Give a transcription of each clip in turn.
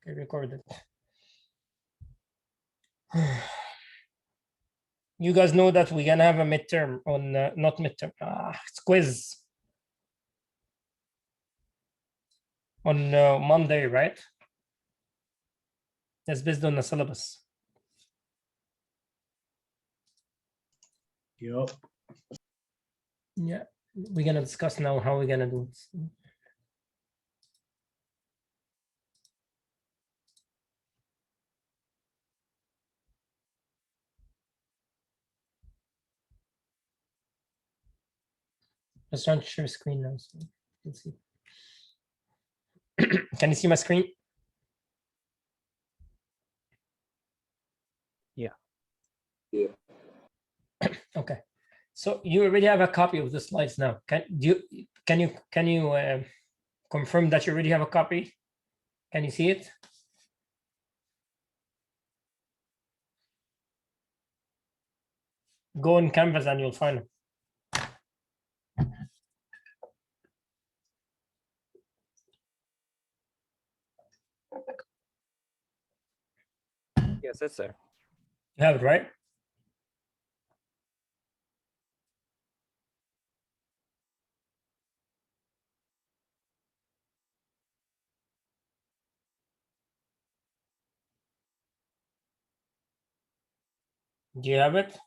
Okay, recorded. You guys know that we're gonna have a midterm on not midterm, it's quiz on Monday, right? That's based on the syllabus. Yep. Yeah, we're gonna discuss now how we're gonna do it. Just trying to share screen now so you can see. Can you see my screen? Yeah. Yeah. Okay. So you already have a copy of the slides now. Can you confirm that you already have a copy? Can you see it? Go in Canvas and you'll find it. Yes, it's there. You have it, right? Do you have it?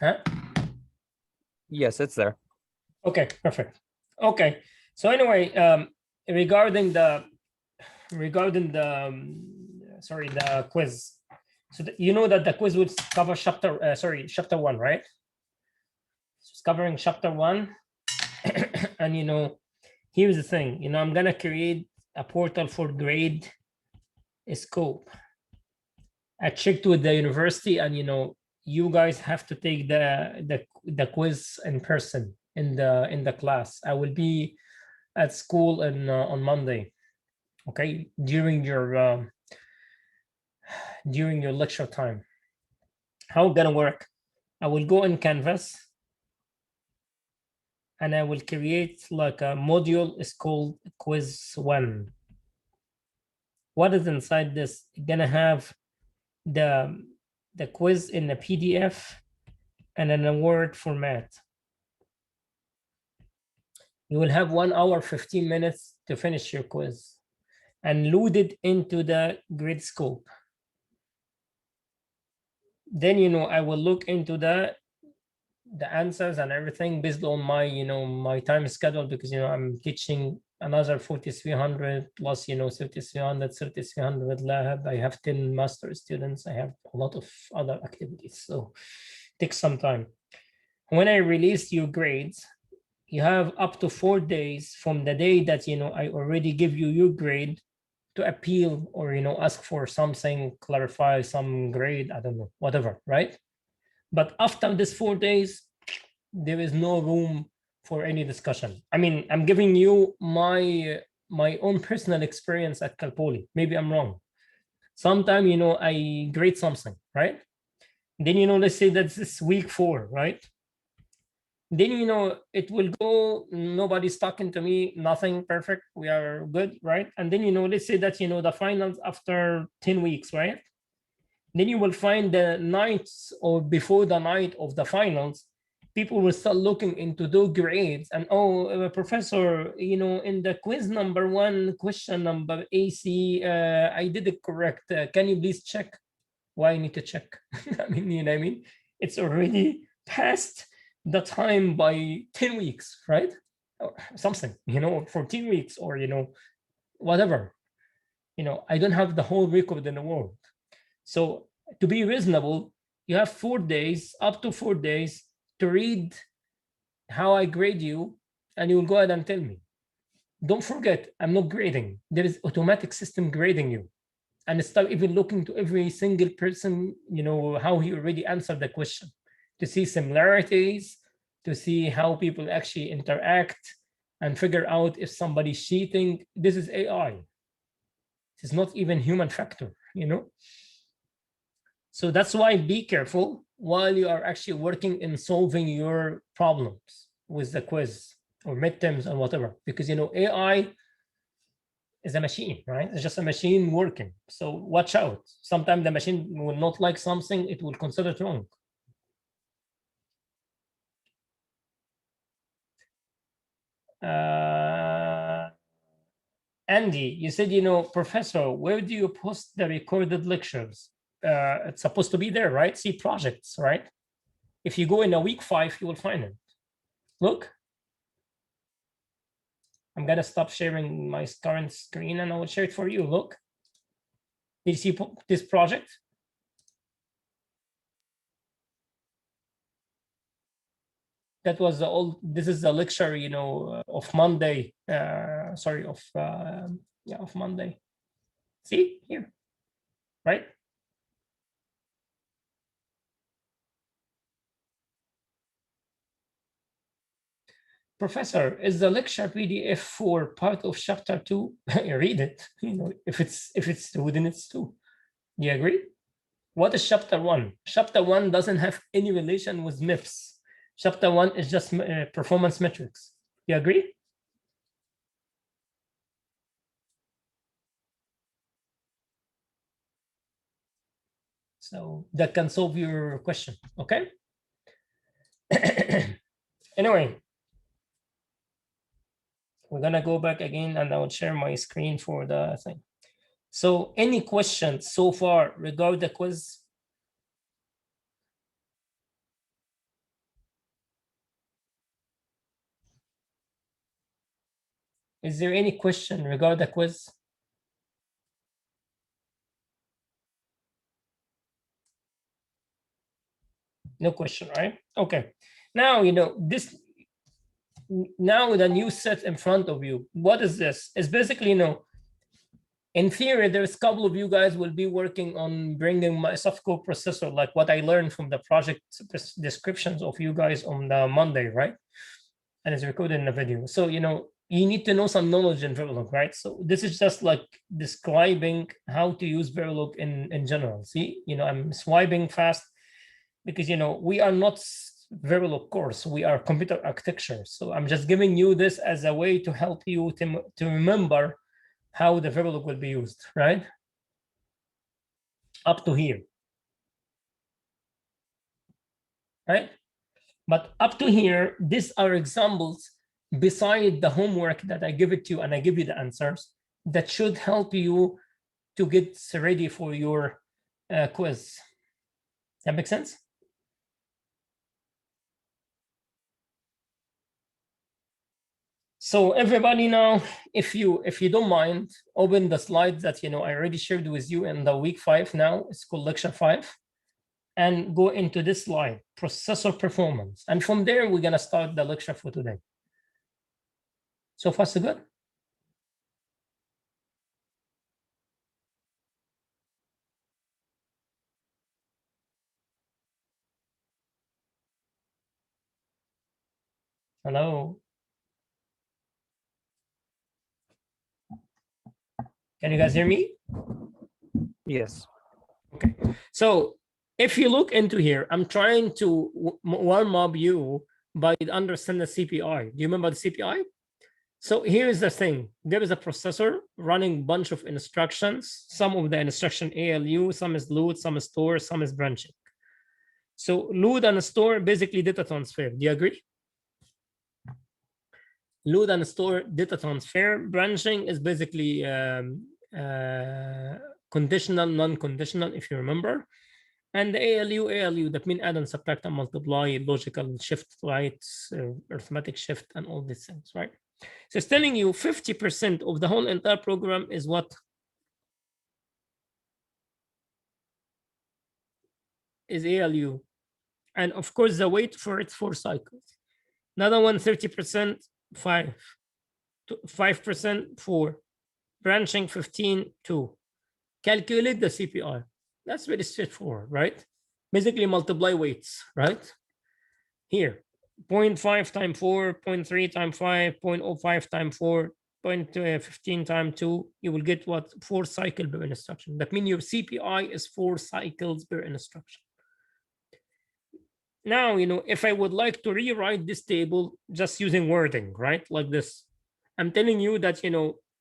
Huh? Yes, it's there. Okay, perfect. Okay, so anyway, regarding the sorry, the quiz. So you know that the quiz would cover chapter 1, right? So it's covering chapter 1, and here's the thing. I'm gonna create a portal for grade scope. I checked with the university, and you guys have to take the quiz in person in the class. I will be at school on Monday. Okay, during your lecture time. How gonna work? I will go in Canvas and I will create like a module. It's called quiz 1. What is inside this? Gonna have the quiz in a PDF and in a Word format. You will have 1 hour 15 minutes to finish your quiz and load it into the grid scope. Then I will look into the answers and everything based on my my time schedule, because I'm teaching another 4300 plus 3300 3300 lab. I have 10 master students. I have a lot of other activities, so it takes some time. When I release your grades, you have up to 4 days from the day that I already give you your grade to appeal or ask for something, clarify some grade, I don't know, whatever, right? But after this 4 days, there is no room for any discussion. I mean, I'm giving you my own personal experience at Cal Poly. Maybe I'm wrong. Sometime I grade something, right? Then let's say that's this week 4, right? Then it will go, nobody's talking to me, nothing, perfect, we are good, right? And then let's say that the finals after 10 weeks, right? Then you will find the nights or before the night of the finals, people will start looking into those grades and, professor, in the quiz number 1, question number AC, I did it correct. Can you please check? Why I need to check? I mean, you know what I mean? It's already past the time by 10 weeks, right? Or something, 14 weeks or, whatever. I don't have the whole record in the world. So to be reasonable, you have 4 days, up to 4 days to read how I grade you, and you will go ahead and tell me. Don't forget, I'm not grading. There is automatic system grading you. And start even looking to every single person, how he already answered the question, to see similarities, to see how people actually interact and figure out if somebody's cheating. This is AI. It's not even human factor, So that's why be careful while you are actually working in solving your problems with the quiz or midterms and whatever, because AI is a machine, right? It's just a machine working. So watch out. Sometimes the machine will not like something, it will consider it wrong. Andy, you said, Professor, where do you post the recorded lectures? It's supposed to be there, right? See projects, right? If you go in a week 5, you will find it. Look, I'm gonna stop sharing my current screen and I will share it for you. Look, did you see this project? That was the old, this is the lecture, of Monday, sorry, of Monday. See here, right? Professor, is the lecture PDF for part of chapter 2? Read it. If it's 2, then it's 2. Do you agree? What is chapter 1? Chapter 1 doesn't have any relation with MIPS. Chapter 1 is just performance metrics. You agree? So that can solve your question, okay? Anyway, we're gonna go back again and I will share my screen for the thing. So any questions so far regarding the quiz? Is there any question regarding the quiz? No question, right? Okay. Now, this, now the new set in front of you, what is this? It's basically, in theory, there's a couple of you guys will be working on bringing my software processor, like what I learned from the project descriptions of you guys on the Monday, right? And it's recorded in a video. So, you need to know some knowledge in Verilog, right? So this is just like describing how to use Verilog in general. See, I'm swiping fast because, we are not Verilog course, we are computer architecture. So I'm just giving you this as a way to help you to remember how the Verilog will be used, right? Up to here, right? But up to here, these are examples beside the homework that I give it to you and I give you the answers that should help you to get ready for your quiz. That makes sense? So everybody now, if you don't mind, open the slides that I already shared with you in the week 5 now. It's called lecture 5. And go into this slide, processor performance. And from there, we're gonna start the lecture for today. So far, so good? Hello? Can you guys hear me? Yes. Okay. So if you look into here, I'm trying to warm up you by understand the CPI. Do you remember the CPI? So here's the thing. There is a processor running a bunch of instructions. Some of the instruction ALU, some is load, some is store, some is branching. So load and store, basically data transfer. Do you agree? Load and store, data transfer. Branching is basically conditional, non-conditional, if you remember. And the ALU, that means add and subtract and multiply, logical shift, right, arithmetic shift, and all these things, right? So it's telling you 50% of the whole entire program is what? Is ALU. And of course, the weight for it, 4 cycles. Another one, 30%, 5. 5%, 4. Branching, 15, 2. Calculate the CPI. That's very straightforward, right? Basically multiply weights, right? Here, 0.5 times 4, 0.3 times 5, 0.05 times 4, 0.15 times 2, you will get what? 4 cycles per instruction. That means your CPI is 4 cycles per instruction. Now, if I would like to rewrite this table just using wording, right? Like this, I'm telling you that,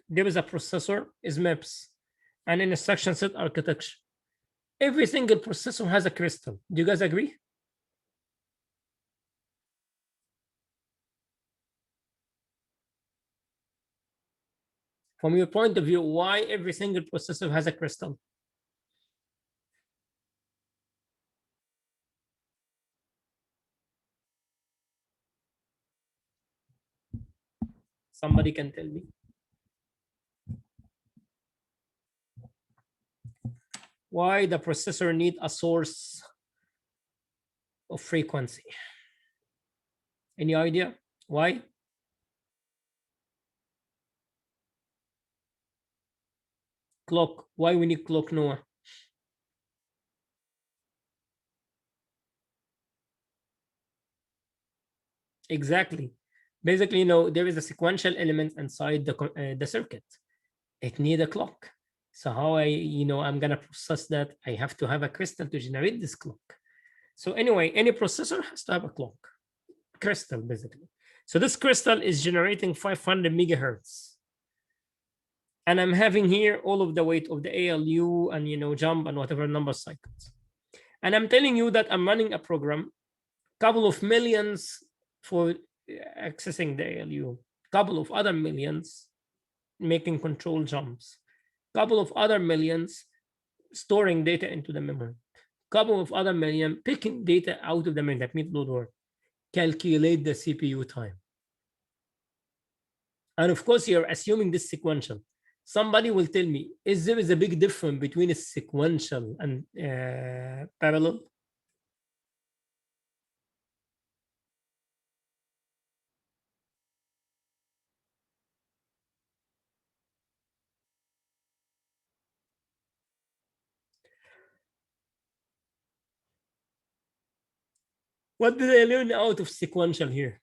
There is a processor, is MIPS, and an instruction set architecture. Every single processor has a crystal. Do you guys agree? From your point of view, why every single processor has a crystal? Somebody can tell me. Why the processor need a source of frequency? Any idea why? Clock. Why we need clock, Noah? Exactly. Basically, there is a sequential element inside the circuit. It need a clock. So how I'm gonna process that? I have to have a crystal to generate this clock. So anyway, any processor has to have a clock, crystal basically. So this crystal is generating 500 megahertz. And I'm having here all of the weight of the ALU and jump and whatever number of cycles. And I'm telling you that I'm running a program, couple of millions for accessing the ALU, couple of other millions making control jumps, couple of other millions storing data into the memory, couple of other million picking data out of the memory, that means load work, calculate the CPU time. And of course, you're assuming this sequential. Somebody will tell me, is there a big difference between a sequential and parallel? What did I learn out of sequential here?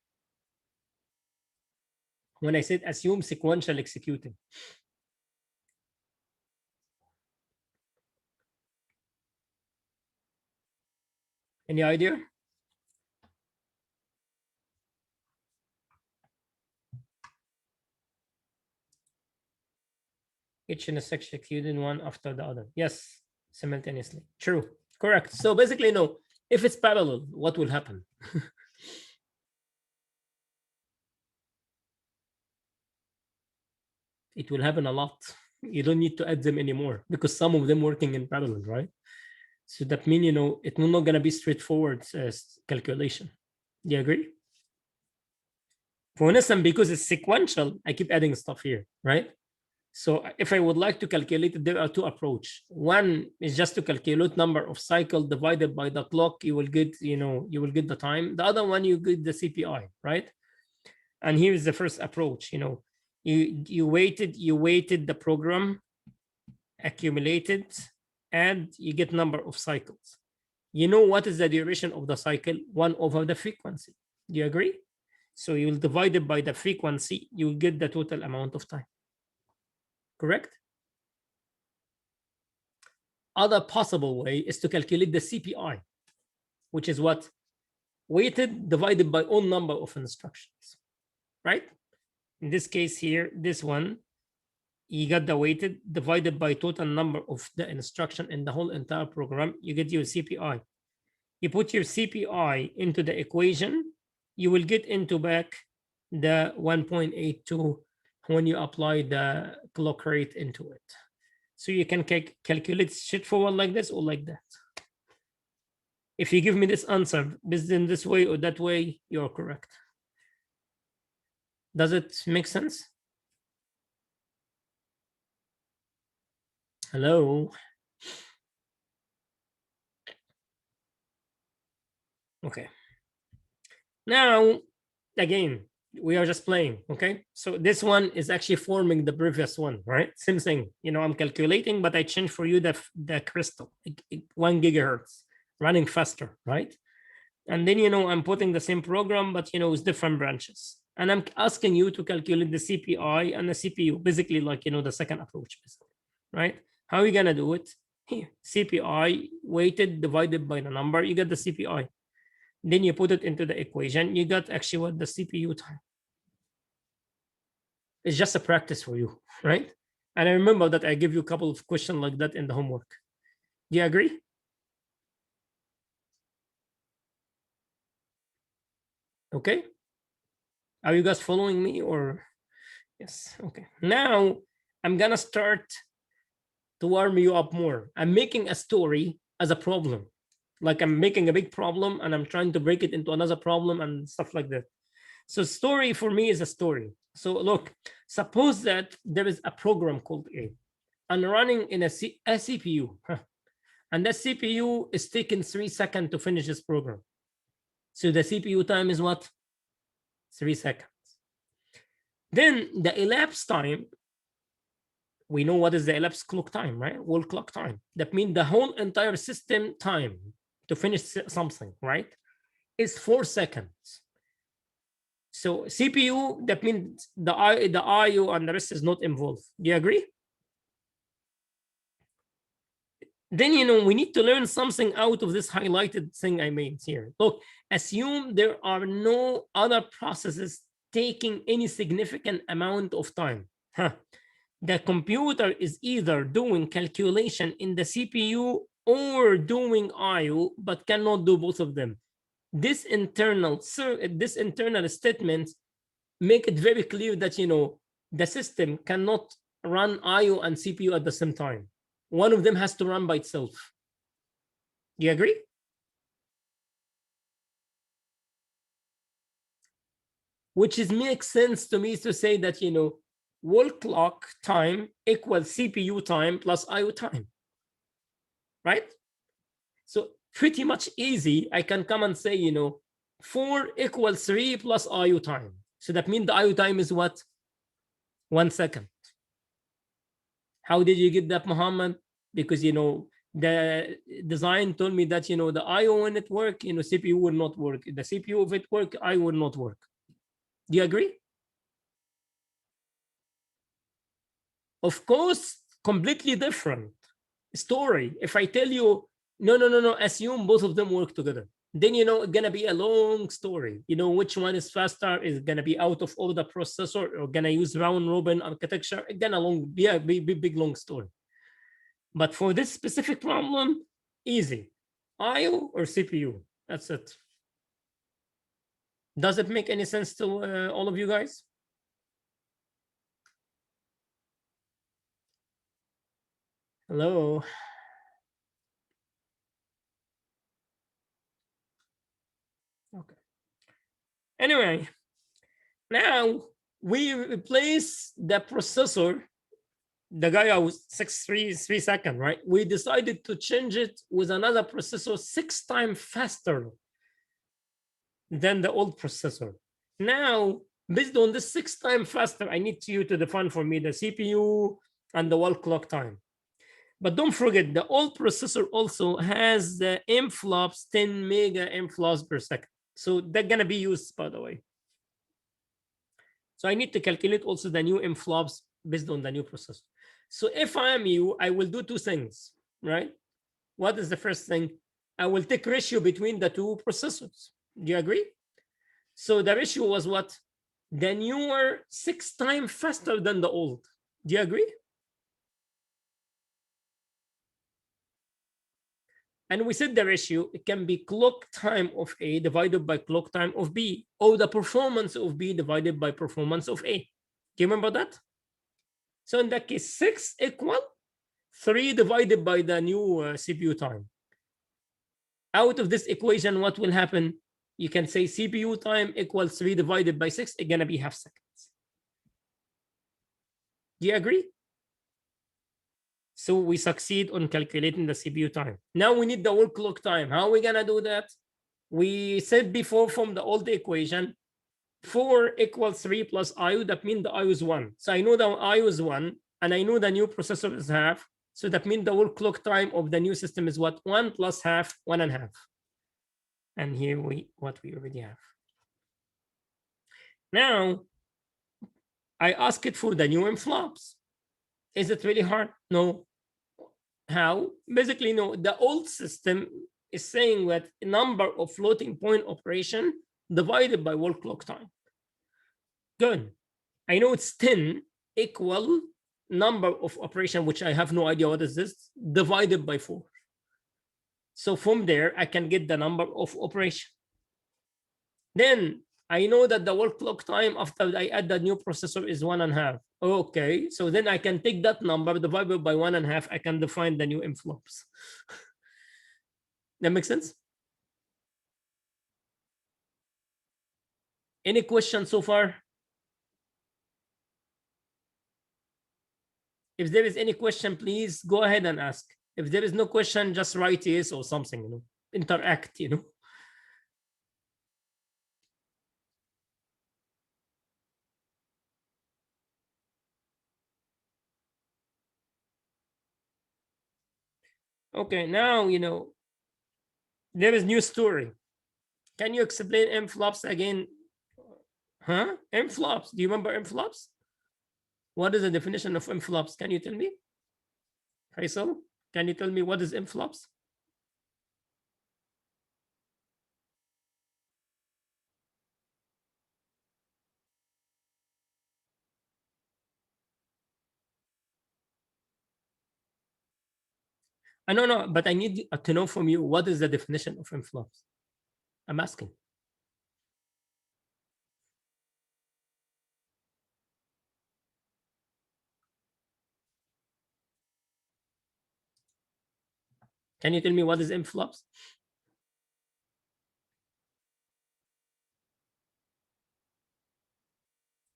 When I said assume sequential executing. Any idea? Each intersection executing one after the other. Yes, simultaneously. True. Correct. So basically, no. If it's parallel, what will happen? It will happen a lot. You don't need to add them anymore because some of them working in parallel, right? So that means, it's not going to be straightforward calculation. Do you agree? For instance, because it's sequential, I keep adding stuff here, right? So if I would like to calculate it, there are two approaches. One is just to calculate number of cycle divided by the clock. You will get, you will get the time. The other one, you get the CPI, right? And here is the first approach. You weighted the program, accumulated, and you get number of cycles. You know what is the duration of the cycle? 1 over the frequency. Do you agree? So you will divide it by the frequency. You will get the total amount of time. Correct? Other possible way is to calculate the CPI, which is what? Weighted divided by own number of instructions, right? In this case here, this one, you got the weighted divided by total number of the instruction in the whole entire program, you get your CPI. You put your CPI into the equation, you will get into back the 1.82 when you apply the clock rate into it. So you can calculate straightforward like this or like that. If you give me this answer, based in this way or that way, you're correct. Does it make sense? Hello? Okay. Now, again, we are just playing, okay? So this one is actually forming the previous one, right? Same thing. I'm calculating, but I change for you the crystal, 1 gigahertz, running faster, right? And then, I'm putting the same program, but, with different branches. And I'm asking you to calculate the CPI and the CPU, basically like, the second approach, basically, right? How are you going to do it? Here, CPI weighted divided by the number, you get the CPI. Then you put it into the equation, you got actually what the CPU time. It's just a practice for you, right? And I remember that I give you a couple of questions like that in the homework. Do you agree? Okay. Are you guys following me or? Yes. Okay. Now I'm gonna start to warm you up more. I'm making a story as a problem. Like I'm making a big problem and I'm trying to break it into another problem and stuff like that. So story for me is a story. So look, suppose that there is a program called A and running in a CPU. And that CPU is taking 3 seconds to finish this program. So the CPU time is what? 3 seconds. Then the elapsed time, we know what is the elapsed clock time, right? Whole clock time. That means the whole entire system time to finish something, right? Is 4 seconds. So CPU, that means the IO and the rest is not involved. Do you agree? Then, we need to learn something out of this highlighted thing I made here. Look, assume there are no other processes taking any significant amount of time. The computer is either doing calculation in the CPU or doing IO, but cannot do both of them. This internal statement make it very clear that the system cannot run IO and CPU at the same time. One of them has to run by itself. Do you agree? Which makes sense to me to say that wall clock time equals CPU time plus IO time, right? So pretty much easy. I can come and say 4 equals 3 plus IO time. So that means the IO time is what? 1 second. How did you get that, Muhammad? Because the design told me that the IO when it work, CPU will not work. The CPU if it work, IO will not work. Do you agree? Of course, completely different story. If I tell you, no, assume both of them work together, then it's gonna be a long story. Which one is faster? Is gonna be out of order processor or gonna use round robin architecture? It's gonna be a big long story. But for this specific problem, easy. IO or CPU, that's it. Does it make any sense to all of you guys? Hello. Okay. Anyway, now we replace the processor, the guy I was 3 seconds, right? We decided to change it with another processor 6 times faster than the old processor. Now, based on this 6 times faster, I need you to define for me the CPU and the wall clock time. But don't forget, the old processor also has the MFLOPS 10 mega MFLOPS per second. So they're gonna be used, by the way. So I need to calculate also the new MFLOPS based on the new processor. So if I am you, I will do 2 things, right? What is the first thing? I will take ratio between the 2 processors. Do you agree? So the ratio was what? The newer 6 times faster than the old. Do you agree? And we said the ratio, it can be clock time of A divided by clock time of B, or the performance of B divided by performance of A. Do you remember that? So in that case, 6 equal 3 divided by the new CPU time. Out of this equation, what will happen? You can say CPU time equals 3 divided by 6. It's going to be half seconds. Do you agree? So we succeed on calculating the CPU time. Now we need the whole clock time. How are we going to do that? We said before from the old equation, 4 equals 3 plus IO. That means the IO is 1. So I know the IO is 1, and I know the new processor is half. So that means the whole clock time of the new system is what? 1 plus half, 1.5. And here what we already have. Now, I ask it for the new MFLOPS. Is it really hard? No. How? Basically, no. The old system is saying that number of floating point operation divided by whole clock time. Good. I know it's 10 equal number of operation, which I have no idea what is this, divided by 4. So from there, I can get the number of operation. Then I know that the work clock time after I add the new processor is 1.5. Okay, so then I can take that number divided by 1.5. I can define the new inflops. That makes sense? Any questions so far? If there is any question, please go ahead and ask. If there is no question, just write yes or something, interact, Okay, now, there is new story. Can you explain M-flops again? Huh? M-flops. Do you remember M-flops? What is the definition of M-flops? Can you tell me? Faisal, can you tell me what is M-flops? No, but I need to know from you, what is the definition of M-flops? I'm asking. Can you tell me what is M-flops?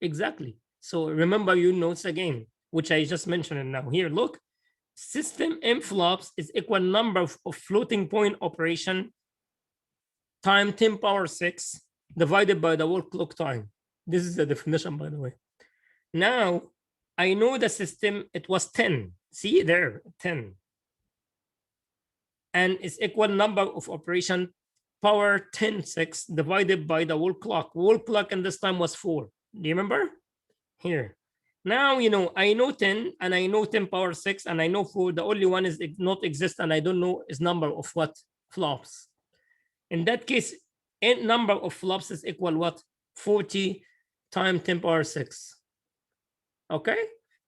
Exactly. So remember your notes again, which I just mentioned now. Here, look. System M-flops is equal number of floating point operation time 10 power 6 divided by the work clock time. This is the definition, by the way. Now, I know the system, it was 10. See there, 10. And it's equal number of operation power 10 6 divided by the work clock. Work clock in this time was 4. Do you remember? Here. Now, I know 10 and I know 10 power 6 and I know 4. The only one is not exist and I don't know is number of what? Flops. In that case, number of flops is equal what? 40 times 10 power 6. Okay?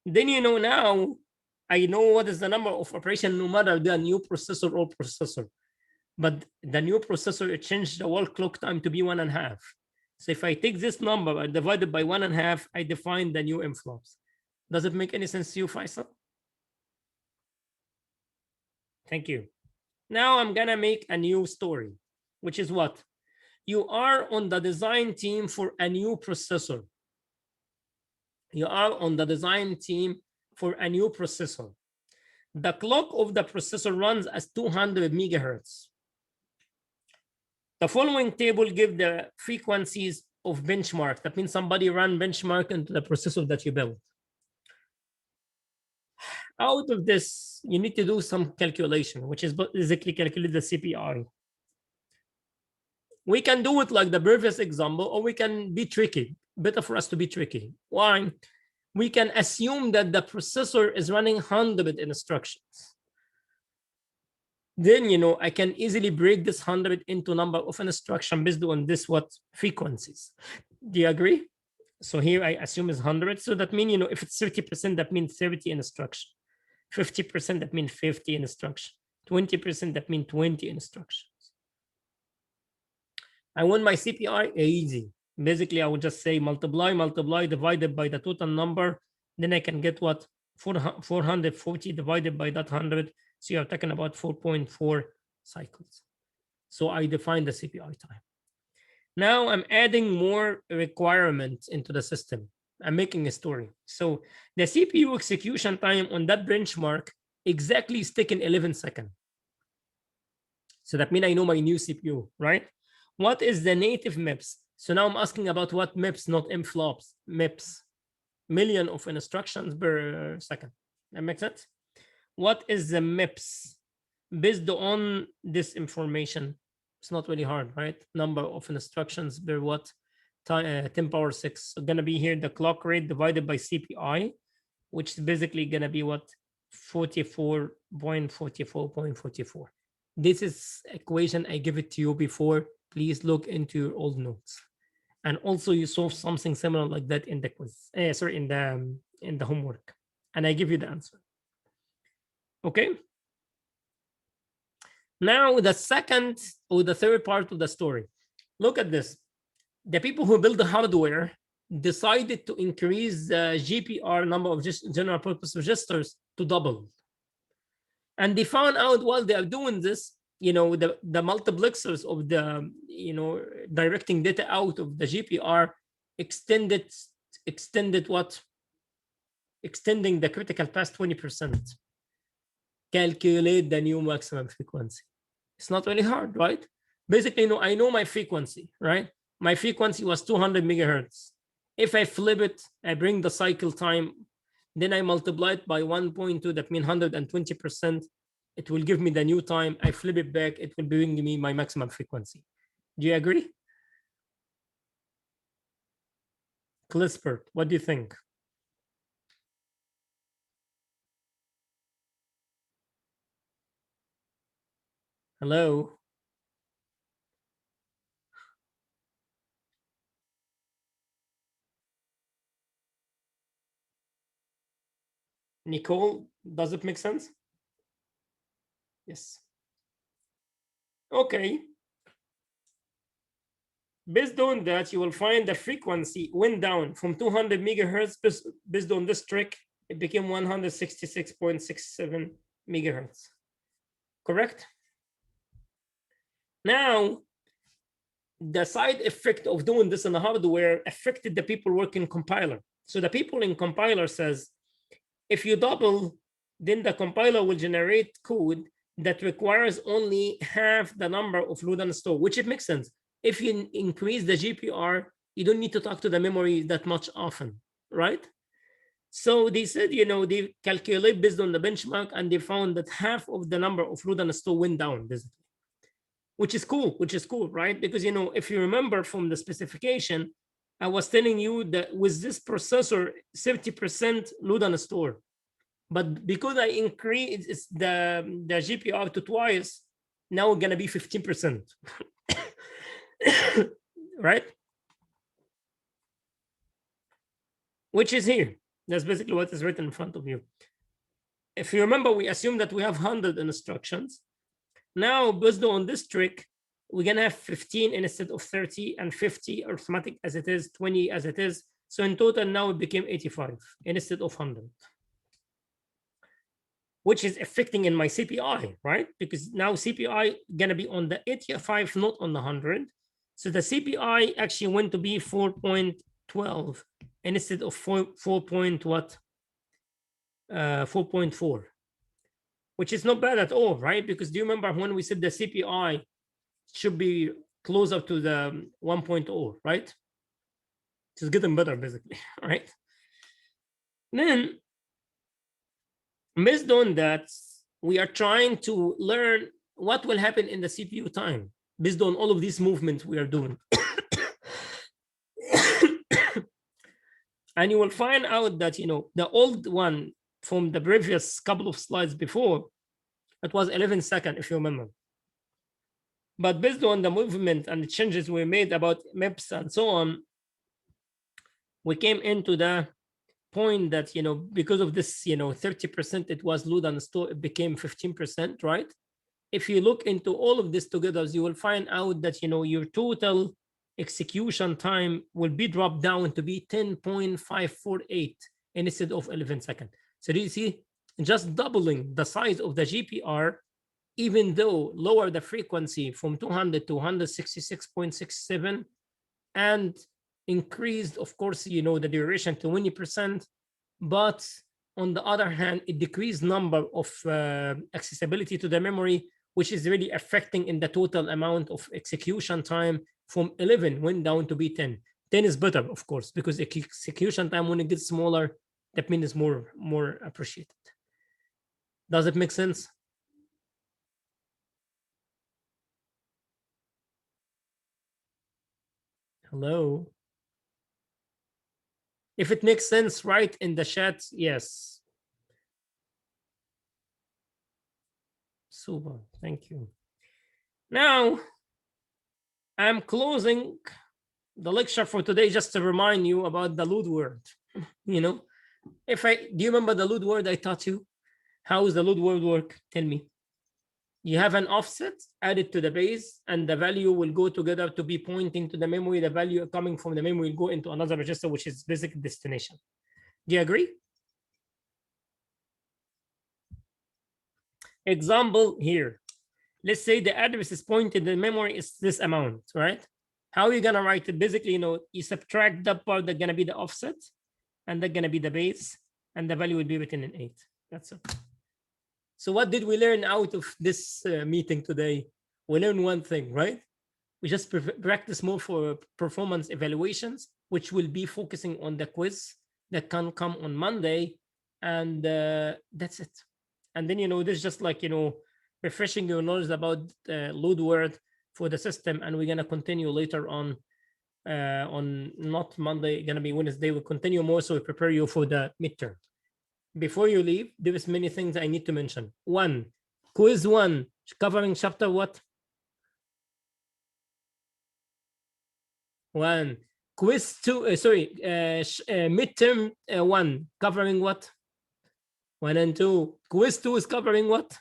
Then now, I know what is the number of operation no matter the new processor or processor. But the new processor, it changed the work clock time to be 1.5. So if I take this number and divide it by 1.5, I define the new M-flops. Does it make any sense to you, Faisal? Thank you. Now I'm gonna make a new story, which is what? You are on the design team for a new processor. You are on the design team for a new processor. The clock of the processor runs as 200 megahertz. The following table gives the frequencies of benchmark. That means somebody ran benchmark into the processor that you built. Out of this, you need to do some calculation, which is basically calculate the CPI. We can do it like the previous example, or we can be tricky. Better for us to be tricky. Why? We can assume that the processor is running 100 instructions. Then, I can easily break this 100 into number of instruction based on this frequencies. Do you agree? So here I assume is 100. So that means, if it's 30%, that means 30 instruction. 50%, that means 50 instruction. 20%, that means 20 instructions. I want my CPI easy. Basically, I would just say multiply, divided by the total number. Then I can get what? 440 divided by that 100. So you're talking about 4.4 cycles. So I define the CPI time. Now I'm adding more requirements into the system. I'm making a story. So the CPU execution time on that benchmark exactly is taken 11 seconds. So that means I know my new CPU, right? What is the native MIPS? So now I'm asking about what MIPS, not M-flops, MIPS, million of instructions per second. That makes sense? What is the MIPS? Based on this information, it's not really hard, right? Number of instructions per what? 10 power 6. So gonna be here the clock rate divided by CPI, which is basically gonna be what? 44.44.44. This is equation I give it to you before. Please look into your old notes. And also you solve something similar like that in the quiz, sorry, in the homework, and I give you the answer. Okay. Now the second or the third part of the story. Look at this. The people who build the hardware decided to increase the GPR, number of general purpose registers, to double. And they found out while they are doing this, the multiplexers of the, directing data out of the GPR extended what? Extending the critical path 20%. Calculate the new maximum frequency. It's not really hard, right? Basically, I know my frequency, right? My frequency was 200 megahertz. If I flip it, I bring the cycle time, then I multiply it by 1.2, that means 120%. It will give me the new time. I flip it back, it will bring me my maximum frequency. Do you agree? Clispert, what do you think? Hello? Nicole, does it make sense? Yes. Okay. Based on that, you will find the frequency went down from 200 megahertz. Based on this trick, it became 166.67 megahertz. Correct? Now, the side effect of doing this in the hardware affected the people working compiler. So the people in compiler says, if you double, then the compiler will generate code that requires only half the number of load and store, which it makes sense. If you increase the GPR, you don't need to talk to the memory that much often, right? So they said, they calculate based on the benchmark, and they found that half of the number of load and store went down, basically. Which is cool, right? Because, if you remember from the specification, I was telling you that with this processor, 70% load and store. But because I increase the GPR to twice, now it's going to be 15%. Right? Which is here. That's basically what is written in front of you. If you remember, we assume that we have 100 instructions. Now, based on this trick, we're going to have 15 instead of 30, and 50 arithmetic as it is, 20 as it is. So in total, now it became 85 instead of 100. Which is affecting in my CPI, right? Because now CPI going to be on the 85, not on the 100. So the CPI actually went to be 4.12 instead of 4.4, which is not bad at all, right? Because do you remember when we said the CPI should be closer to the 1.0, right? It's getting better, basically, right? Then, based on that, we are trying to learn what will happen in the CPU time based on all of these movements we are doing. And you will find out that, the old one from the previous couple of slides before, it was 11 seconds, if you remember. But based on the movement and the changes we made about maps and so on, we came into the point that, because of this, 30%, it was load and store, it became 15%, right? If you look into all of this together, you will find out that, your total execution time will be dropped down to be 10.548 instead of 11 seconds. So do you see, just doubling the size of the GPR, even though lower the frequency from 200 to 166.67 and increased, of course, the duration to 20%, but on the other hand, it decreased number of accessibility to the memory, which is really affecting in the total amount of execution time. From 11 went down to be 10. 10 is better, of course, because execution time, when it gets smaller, that means it's more appreciated. Does it make sense? Hello? If it makes sense, write in the chat, yes. Super, thank you. Now, I'm closing the lecture for today, just to remind you about the load word. You know, do you remember the load word I taught you? How does the load word work? Tell me. You have an offset added to the base, and the value will go together to be pointing to the memory. The value coming from the memory will go into another register, which is basic destination. Do you agree? Example here. Let's say the address is pointed, the memory is this amount, right? How are you gonna write it? Basically, you subtract that part that's gonna be the offset, and that's gonna be the base, and the value will be written in 8. That's it. So what did we learn out of this meeting today? We learned one thing, right? We just practice more for performance evaluations, which will be focusing on the quiz that can come on Monday, and that's it. And then, this is just like, refreshing your knowledge about load word for the system, and we're gonna continue later on not Monday, gonna be Wednesday. We'll continue more, so we prepare you for the midterm. Before you leave, there is many things I need to mention. 1, quiz 1, covering chapter what? 1. Quiz 2, midterm 1, covering what? 1 and 2. Quiz 2 is covering what?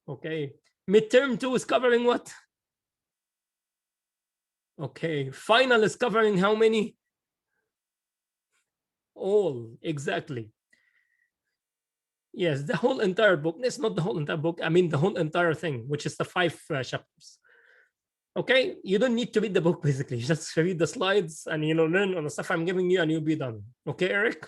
Okay. Midterm 2 is covering what? Okay. Final is covering how many? All. Exactly. Yes, the whole entire book. It's not the whole entire book. I mean the whole entire thing, which is the 5 chapters. Okay, you don't need to read the book, basically. Just read the slides and learn on the stuff I'm giving you, and you'll be done. Okay, Eric?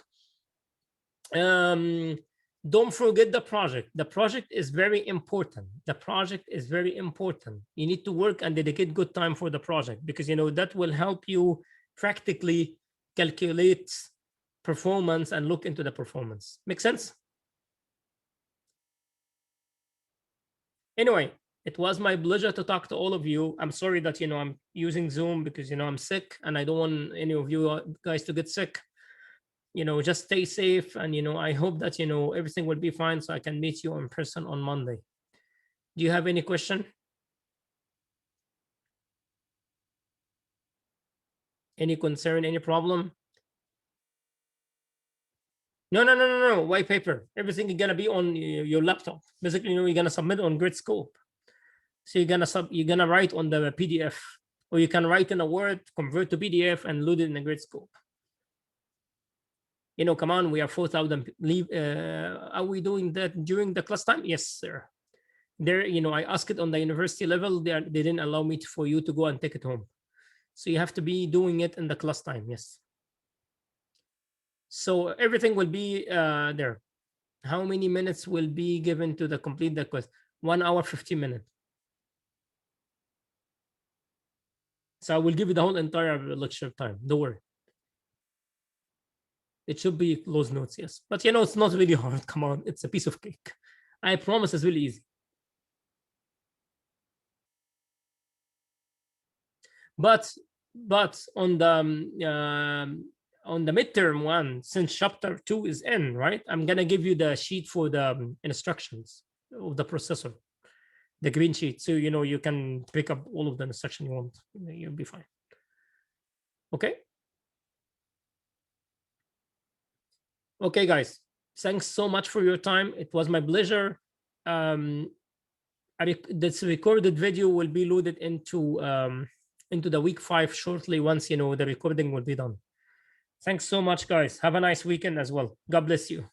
Don't forget the project. The project is very important. The project is very important. You need to work and dedicate good time for the project, because that will help you practically calculate performance and look into the performance. Make sense? Anyway, it was my pleasure to talk to all of you. I'm sorry that I'm using Zoom because I'm sick, and I don't want any of you guys to get sick. Just stay safe, and I hope that everything will be fine, so I can meet you in person on Monday. Do you have any question? Any concern? Any problem? No. White paper. Everything is gonna be on your laptop. Basically, you're gonna submit on Gridskope. So you're gonna write on the PDF, or you can write in a Word, convert to PDF, and load it in the Gridskope. Come on, we are 4,000. Are we doing that during the class time? Yes, sir. There, I asked it on the university level. They didn't allow me for you to go and take it home. So you have to be doing it in the class time. Yes. So everything will be there. How many minutes will be given to complete the quiz? 1 hour, 15 minutes. So I will give you the whole entire lecture time. Don't worry. It should be close notes, yes. But it's not really hard. Come on, it's a piece of cake. I promise it's really easy. But on the midterm one, since chapter 2 is in, right? I'm gonna give you the sheet for the instructions of the processor, the green sheet. So you can pick up all of the instruction you want. You'll be fine. Okay. Okay, guys. Thanks so much for your time. It was my pleasure. This recorded video will be loaded into the week 5 shortly, once the recording will be done. Thanks so much, guys. Have a nice weekend as well. God bless you.